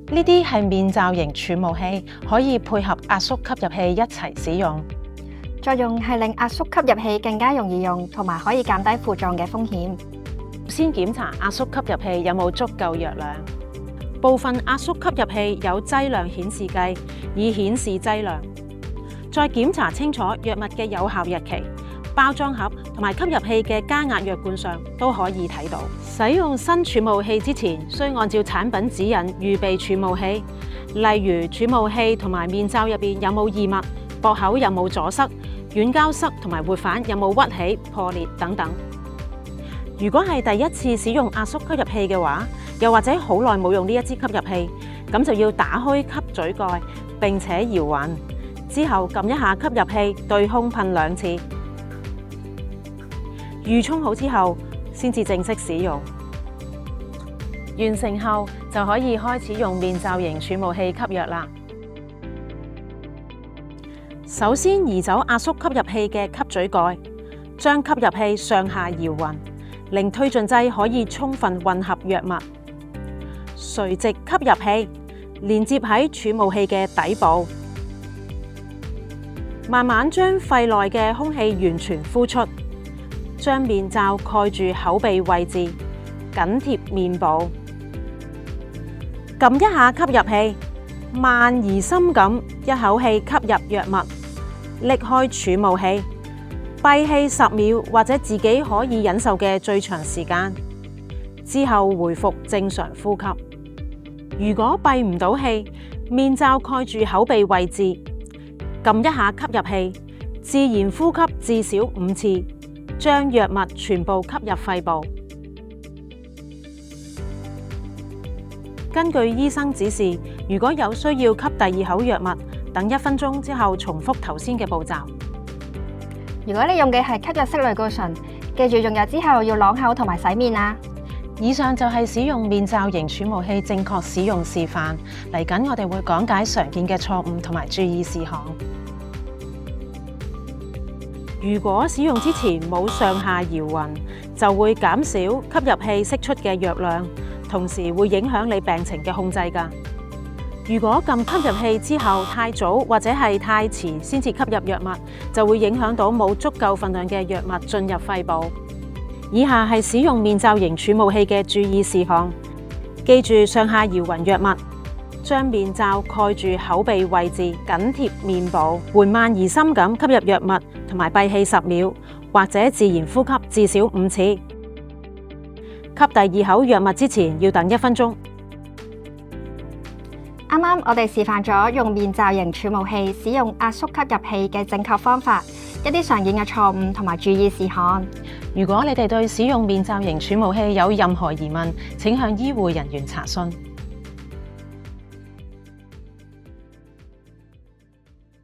呢啲係面罩型儲霧器，可以配合壓縮吸入器一齊使用。作用係令壓縮吸入器更加容易用，同埋可以減低負撞嘅風險。先檢查壓縮吸入器有冇足夠藥量。部分壓縮吸入器有劑量顯示計，以顯示劑量。再檢查清楚藥物嘅有效日期。包裝盒同埋吸入器嘅加壓藥罐上都可以睇到。使用新儲霧器之前，需按照產品指引預備儲霧器，例如儲霧器同埋面罩入邊有冇異物，駁口有冇阻塞，軟膠塞同埋活反有冇屈起、破裂等等。如果係第一次使用壓縮吸入器嘅話，又或者好耐冇用呢一支吸入器，咁就要打開吸嘴蓋並且搖勻，之後撳一下吸入器，對空噴2次。預沖好之後，先至正式使用。完成後就可以開始用面罩型儲霧器吸藥啦。首先移走壓縮吸入器嘅吸嘴蓋，將吸入器上下搖勻，令推進劑可以充分混合藥物。垂直吸入器連接喺儲霧器嘅底部，慢慢將肺內嘅空氣完全呼出。將面罩蓋住口鼻位置，緊貼面部。撳一下吸入器，慢而深咁一口氣吸入藥物，拎開儲霧器，閉氣10秒或者自己可以忍受嘅最長時間，之後回復正常呼吸。如果閉唔到氣，面罩蓋住口鼻位置，撳一下吸入器，自然呼吸至少5次。將藥物全部吸入肺部。根據醫生指示，如果有需要吸第2口藥物，等1分鐘之後重複頭先嘅步驟。如果你用嘅係吸入式類固醇，記住用藥之後要啷口同埋洗面啊！以上就係使用面罩型儲霧器正確使用示範。嚟緊我哋會講解常見嘅錯誤同埋注意事項。如果使用之前冇上下搖勻，就會減少吸入器釋出嘅藥量，同時會影響你病情嘅控制㗎。如果撳吸入器之後太早或者係太遲先至吸入藥物，就會影響到冇足夠份量嘅藥物進入肺部。以下係使用面罩型儲霧器嘅注意事項，記住上下搖勻藥物。將面罩蓋住口鼻位置，緊貼面部，緩慢而深咁吸入藥物，同埋閉氣10秒，或者自然呼吸至少5次。吸第2口藥物之前要等1分鐘。啱啱我哋示範咗用面罩型儲霧器使用壓縮吸入器嘅正確方法，一啲常見嘅錯誤同埋注意事項。如果你哋對使用面罩型儲霧器有任何疑問，請向醫護人員查詢。